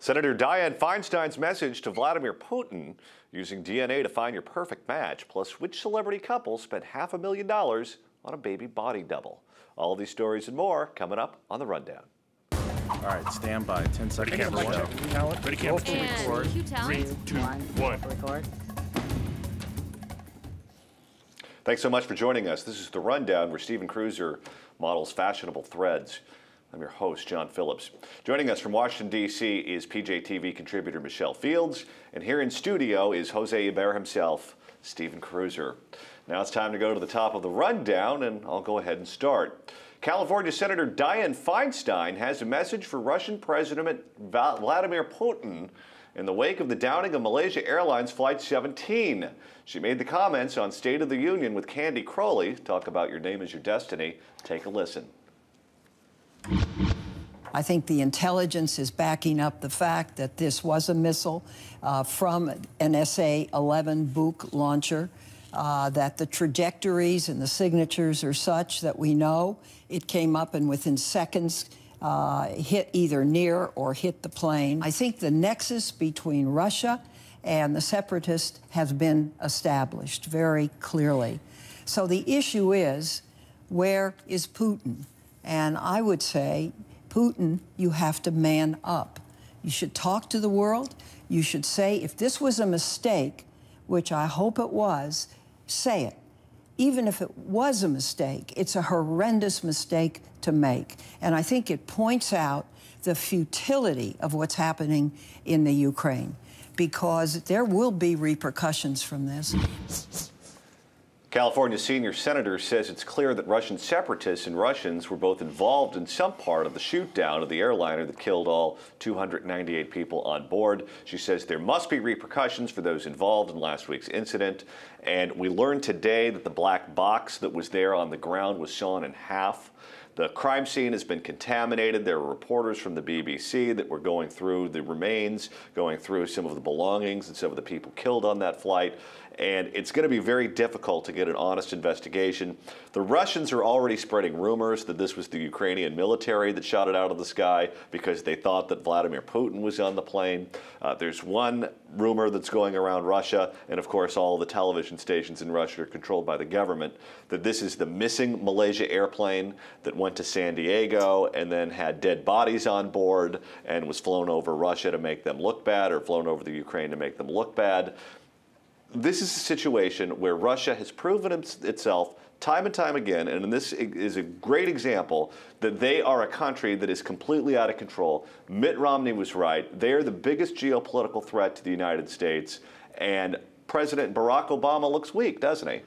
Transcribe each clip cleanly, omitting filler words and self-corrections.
Senator Dianne Feinstein's message to Vladimir Putin, using DNA to find your perfect match, plus which celebrity couple spent $500,000 on a baby body double. All of these stories and more coming up on The Rundown. All right, stand by. 10 seconds. Camera one. Talent. Ready, camera two. Record. 3, 2, 1. Record. Thanks so much for joining us. This is The Rundown, where Stephen Kruiser models fashionable threads. I'm your host, John Phillips. Joining us from Washington, D.C. is PJTV contributor Michelle Fields, and here in studio is Jose Iber himself, Stephen Kruiser. Now it's time to go to the top of The Rundown, and I'll go ahead and start. California Senator Dianne Feinstein has a message for Russian President Vladimir Putin in the wake of the downing of Malaysia Airlines Flight 17. She made the comments on State of the Union with Candy Crowley. Talk about your name is your destiny. Take a listen. I think the intelligence is backing up the fact that this was a missile from an SA-11 Buk launcher, that the trajectories and the signatures are such that we know it came up and within seconds hit either near or hit the plane. I think the nexus between Russia and the separatists has been established very clearly. So the issue is, where is Putin? And I would say, Putin, you have to man up. You should talk to the world. You should say, if this was a mistake, which I hope it was, say it. Even if it was a mistake, it's a horrendous mistake to make. And I think it points out the futility of what's happening in the Ukraine, because there will be repercussions from this. California senior senator says it's clear that Russian separatists and Russians were both involved in some part of the shoot-down of the airliner that killed all 298 people on board. She says there must be repercussions for those involved in last week's incident. And we learned today that the black box that was there on the ground was sawn in half. The crime scene has been contaminated. There were reporters from the BBC that were going through the remains, going through some of the belongings and some of the people killed on that flight. And it's going to be very difficult to get an honest investigation. The Russians are already spreading rumors that this was the Ukrainian military that shot it out of the sky because they thought that Vladimir Putin was on the plane. There's one rumor that's going around Russia, and of course all the television stations in Russia are controlled by the government, that this is the missing Malaysia airplane that went to San Diego and then had dead bodies on board and was flown over Russia to make them look bad, or flown over the Ukraine to make them look bad. This is a situation where Russia has proven itself time and time again, and this is a great example that they are a country that is completely out of control. Mitt Romney was right. They are the biggest geopolitical threat to the United States, and President Barack Obama looks weak, doesn't he?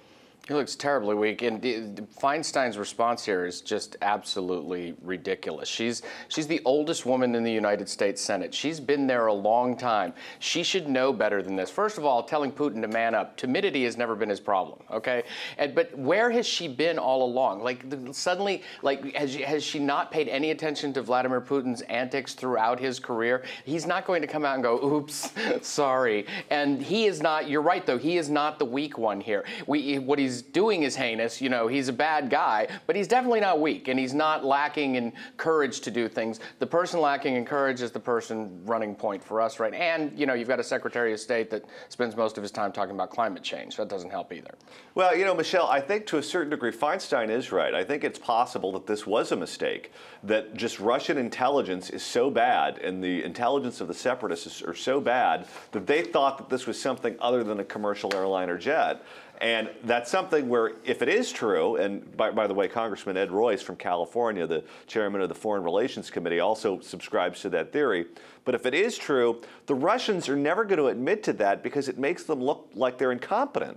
He looks terribly weak, and Feinstein's response here is just absolutely ridiculous. She's the oldest woman in the United States Senate. She's been there a long time. She should know better than this. First of all, telling Putin to man up. Timidity has never been his problem, okay? But where has she been all along? Like, suddenly, like, has she not paid any attention to Vladimir Putin's antics throughout his career? He's not going to come out and go, oops, sorry. And he is not, you're right, though, he is not the weak one here. What he's doing is heinous. You know, he's a bad guy, but he's definitely not weak, and he's not lacking in courage to do things. The person lacking in courage is the person running point for us, right? And, you know, you've got a Secretary of State that spends most of his time talking about climate change. That doesn't help either. Well, you know, Michelle, I think to a certain degree Feinstein is right. I think it's possible that this was a mistake, that just Russian intelligence is so bad and the intelligence of the separatists are so bad that they thought that this was something other than a commercial airliner jet. And that's something where, if it is true, and by the way, Congressman Ed Royce from California, the chairman of the Foreign Relations Committee, also subscribes to that theory. But if it is true, the Russians are never going to admit to that because it makes them look like they're incompetent.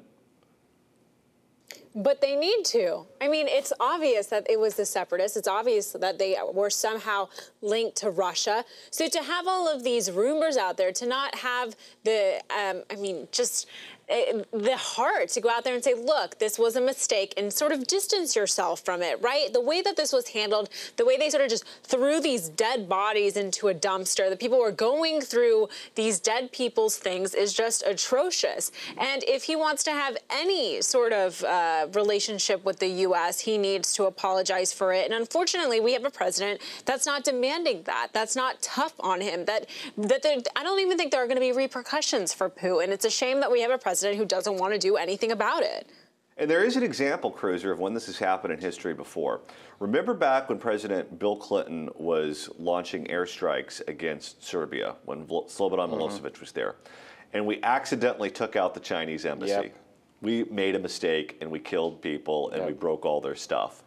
But they need to. I mean, it's obvious that it was the separatists. It's obvious that they were somehow linked to Russia. So to have all of these rumors out there, to not have the, I mean, just the heart to go out there and say, look, this was a mistake, and sort of distance yourself from it, right? The way that this was handled, the way they sort of just threw these dead bodies into a dumpster, the people were going through these dead people's things is just atrocious. And if he wants to have any sort of relationship with the U.S., he needs to apologize for it. And unfortunately, we have a president that's not demanding that. That's not tough on him. I don't even think there are going to be repercussions for Putin. It's a shame that we have a president who doesn't want to do anything about it. And there is an example, Kruiser, of when this has happened in history before. Remember back when President Bill Clinton was launching airstrikes against Serbia, when Slobodan Milosevic was there, and we accidentally took out the Chinese embassy. Yep. We made a mistake, and we killed people, and we broke all their stuff.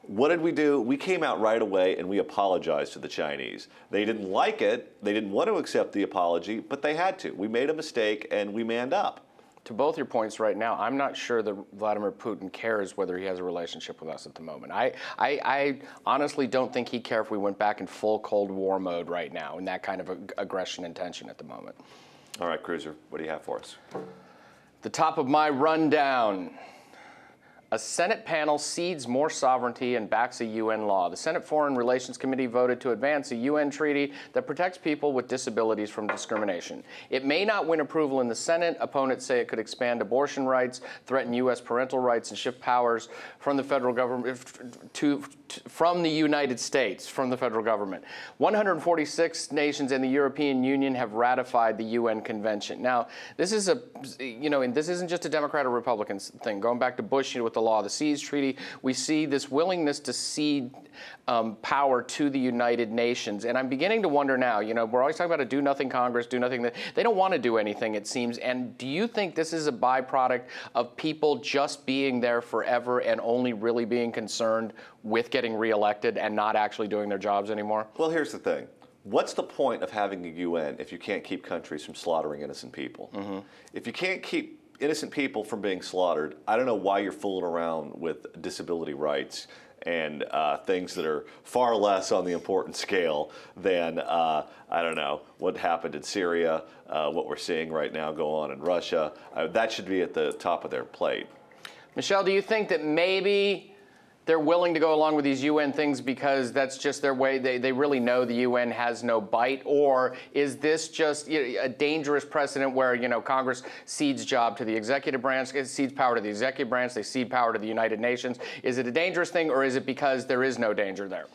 What did we do? We came out right away and we apologized to the Chinese. They didn't like it. They didn't want to accept the apology, but they had to. We made a mistake and we manned up. To both your points right now, I'm not sure that Vladimir Putin cares whether he has a relationship with us at the moment. I honestly don't think he'd care if we went back in full Cold War mode right now and that kind of aggression and tension at the moment. All right, Kruiser, what do you have for us? The top of my rundown. A Senate panel cedes more sovereignty and backs a UN law. The Senate Foreign Relations Committee voted to advance a UN treaty that protects people with disabilities from discrimination. It may not win approval in the Senate. Opponents say it could expand abortion rights, threaten U.S. parental rights, and shift powers from the federal government from the United States, from the federal government. 146 nations in the European Union have ratified the UN Convention. Now, this is and this isn't just a Democrat or Republican thing. Going back to Bush with the Law of the Seas Treaty, we see this willingness to cede power to the United Nations. And I'm beginning to wonder now, we're always talking about a do-nothing Congress, do nothing. They don't want to do anything, it seems. And do you think this is a byproduct of people just being there forever and only really being concerned with getting reelected and not actually doing their jobs anymore? Well, here's the thing. What's the point of having a UN if you can't keep countries from slaughtering innocent people? If you can't keep innocent people from being slaughtered, I don't know why you're fooling around with disability rights and things that are far less on the important scale than, I don't know, what happened in Syria, what we're seeing right now go on in Russia. That should be at the top of their plate. Michelle, do you think that maybe they're willing to go along with these UN things because that's just their way? They really know the UN has no bite? Or is this just a dangerous precedent where, Congress cedes job to the executive branch, cedes power to the executive branch, they cede power to the United Nations? Is it a dangerous thing, or is it because there is no danger there?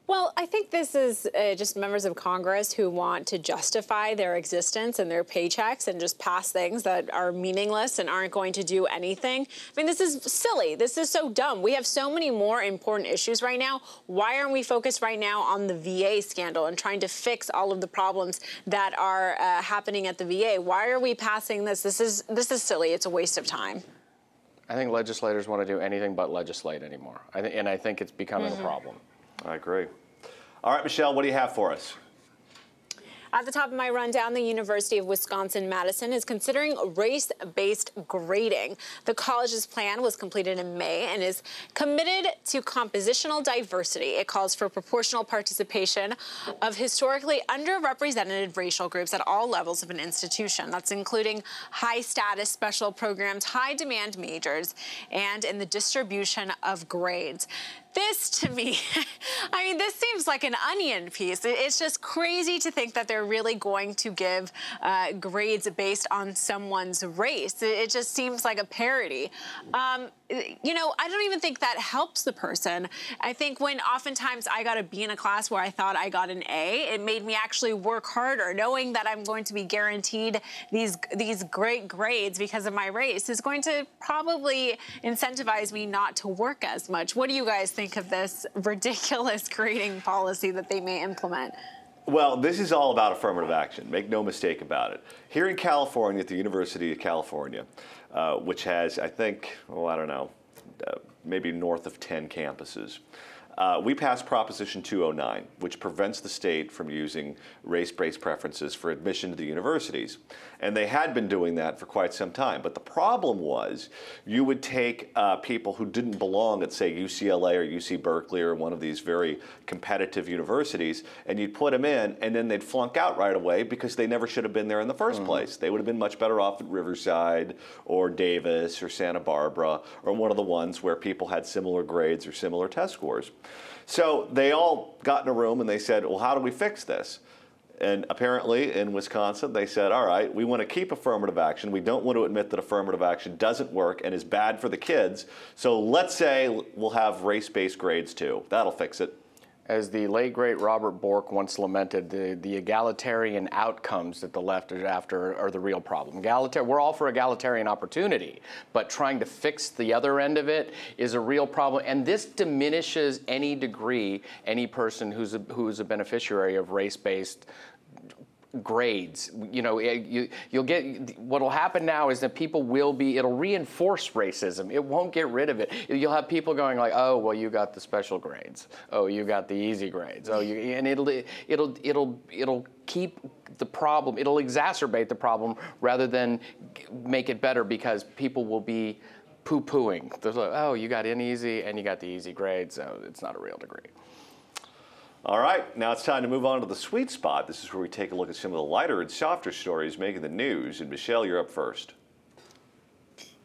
Well, I think this is just members of Congress who want to justify their existence and their paychecks and just pass things that are meaningless and aren't going to do anything. I mean, this is silly. This is so dumb. We have so many more important issues right now. Why aren't we focused right now on the VA scandal and trying to fix all of the problems that are happening at the VA? Why are we passing this? This is silly. It's a waste of time. I think legislators want to do anything but legislate anymore. I think it's becoming a problem. I agree. All right, Michelle, what do you have for us? At the top of my rundown, the University of Wisconsin-Madison is considering race-based grading. The college's plan was completed in May and is committed to compositional diversity. It calls for proportional participation of historically underrepresented racial groups at all levels of an institution. That's including high-status special programs, high-demand majors, and in the distribution of grades. This, to me, I mean, this seems like an onion piece. It's just crazy to think that they're really going to give grades based on someone's race. It just seems like a parody. I don't even think that helps the person. I think when oftentimes I got a B in a class where I thought I got an A, it made me actually work harder. Knowing that I'm going to be guaranteed these great grades because of my race is going to probably incentivize me not to work as much. What do you guys think of this ridiculous grading policy that they may implement? Well, this is all about affirmative action. Make no mistake about it. Here in California, at the University of California, which has, I think, I don't know, maybe north of 10 campuses, we passed Proposition 209, which prevents the state from using race-based preferences for admission to the universities. And they had been doing that for quite some time. But the problem was you would take people who didn't belong at, say, UCLA or UC Berkeley or one of these very competitive universities, and you'd put them in, and then they'd flunk out right away because they never should have been there in the first place. They would have been much better off at Riverside or Davis or Santa Barbara or one of the ones where people had similar grades or similar test scores. So they all got in a room and they said, well, how do we fix this? And apparently in Wisconsin, they said, all right, we want to keep affirmative action. We don't want to admit that affirmative action doesn't work and is bad for the kids. So let's say we'll have race-based grades too. That'll fix it. As the late, great Robert Bork once lamented, the egalitarian outcomes that the left is after are the real problem. We're all for egalitarian opportunity, but trying to fix the other end of it is a real problem. And this diminishes any degree, any person who's a beneficiary of race-based grades. You know, you'll get, what'll happen now is that people it'll reinforce racism. It won't get rid of it. You'll have people going like, oh, well, you got the special grades. Oh, you got the easy grades. Oh, and it'll keep the problem, it'll exacerbate the problem rather than make it better because people will be poo-pooing. They're like, oh, you got in easy and you got the easy grades, so it's not a real degree. All right, now it's time to move on to the sweet spot. This is where we take a look at some of the lighter and softer stories making the news. And Michelle, you're up first.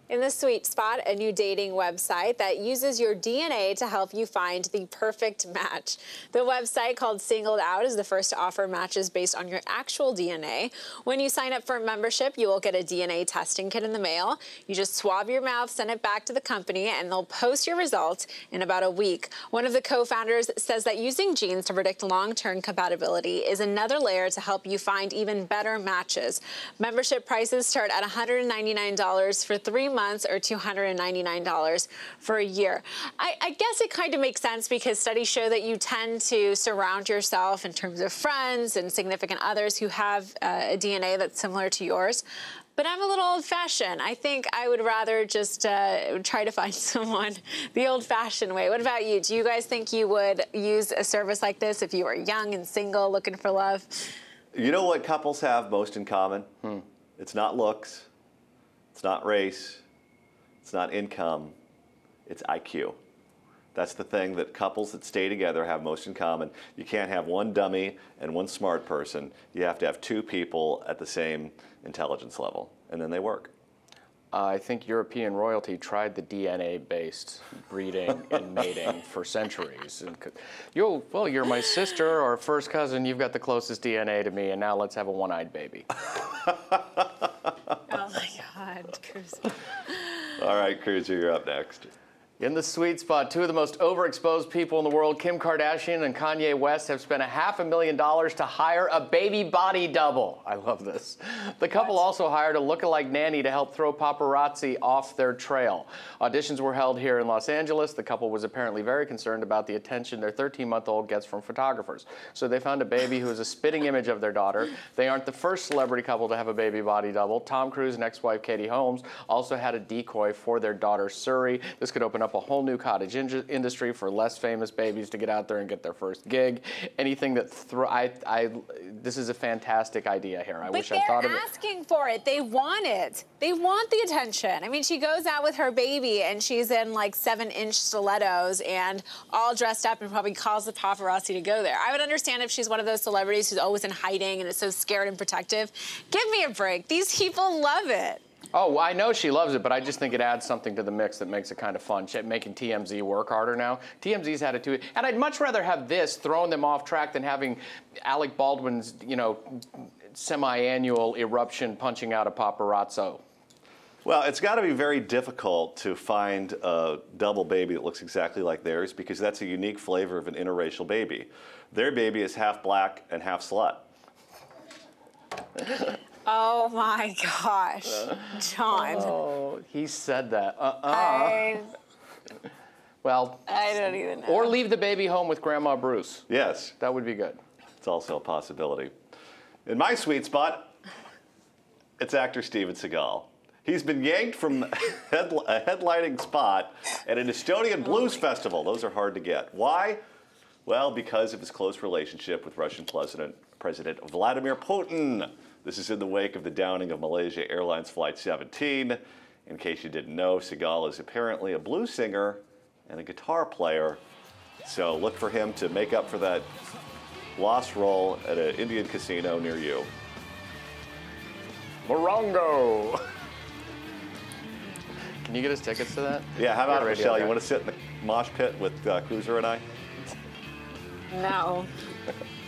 In the sweet spot, a new dating website that uses your DNA to help you find the perfect match. The website called Singled Out is the first to offer matches based on your actual DNA. When you sign up for membership, you will get a DNA testing kit in the mail. You just swab your mouth, send it back to the company, and they'll post your results in about a week. One of the co-founders says that using genes to predict long-term compatibility is another layer to help you find even better matches. Membership prices start at $199 for 3 months or $299 for a year. I guess it kind of makes sense because studies show that you tend to surround yourself in terms of friends and significant others who have a DNA that's similar to yours. But I'm a little old-fashioned. I think I would rather just try to find someone the old-fashioned way. What about you? Do you guys think you would use a service like this if you were young and single looking for love? You know what couples have most in common? It's not looks. It's not race. It's not income, it's IQ. That's the thing that couples that stay together have most in common. You can't have one dummy and one smart person. You have to have two people at the same intelligence level, and then they work. I think European royalty tried the DNA-based breeding and mating for centuries. And well, you're my sister or first cousin. You've got the closest DNA to me, and now let's have a one-eyed baby. Oh my God, Kruiser. All right, Kruiser, you're up next. In the sweet spot, two of the most overexposed people in the world, Kim Kardashian and Kanye West, have spent $500,000 to hire a baby body double. I love this. The couple also hired a lookalike nanny to help throw paparazzi off their trail. Auditions were held here in Los Angeles. The couple was apparently very concerned about the attention their 13-month-old gets from photographers. So they found a baby who is a spitting image of their daughter. They aren't the first celebrity couple to have a baby body double. Tom Cruise and ex-wife Katie Holmes also had a decoy for their daughter Suri. This could open up a whole new cottage industry for less famous babies to get out there and get their first gig. Anything that this is a fantastic idea here. I wish I thought of it. They're asking for it. They want it. They want the attention. I mean, she goes out with her baby and she's in like 7-inch stilettos and all dressed up and probably calls the paparazzi to go there. I would understand if she's one of those celebrities who's always in hiding and is so scared and protective. Give me a break. These people love it. Oh, I know she loves it, but I just think it adds something to the mix that makes it kind of fun, making TMZ work harder now. TMZ's had it too. And I'd much rather have this throwing them off track than having Alec Baldwin's, semi-annual eruption punching out a paparazzo. Well, it's got to be very difficult to find a double baby that looks exactly like theirs because that's a unique flavor of an interracial baby. Their baby is half black and half slut. Oh my gosh, John. Oh, he said that. Well, I don't even know. Or leave the baby home with Grandma Bruce. Yes. That would be good. It's also a possibility. In my sweet spot, it's actor Steven Seagal. He's been yanked from a headlining spot at an Estonian blues festival. Those are hard to get. Why? Well, because of his close relationship with Russian President Vladimir Putin. This is in the wake of the downing of Malaysia Airlines Flight 17. In case you didn't know, Seagal is apparently a blues singer and a guitar player. So look for him to make up for that lost role at an Indian casino near you. Morongo! Can you get us tickets to that? Yeah, how about it, Radio Michelle? guy. You want to sit in the mosh pit with Kruiser and I? No.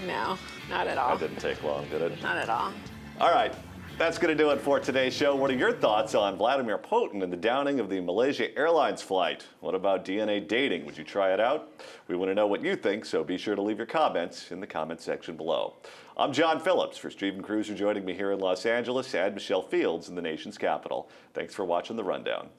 No, not at all. That didn't take long, did it? Not at all. All right, that's going to do it for today's show. What are your thoughts on Vladimir Putin and the downing of the Malaysia Airlines flight? What about DNA dating? Would you try it out? We want to know what you think, so be sure to leave your comments in the comment section below. I'm John Phillips for Stephen Kruiser, joining me here in Los Angeles, and Michelle Fields in the nation's capital. Thanks for watching The Rundown.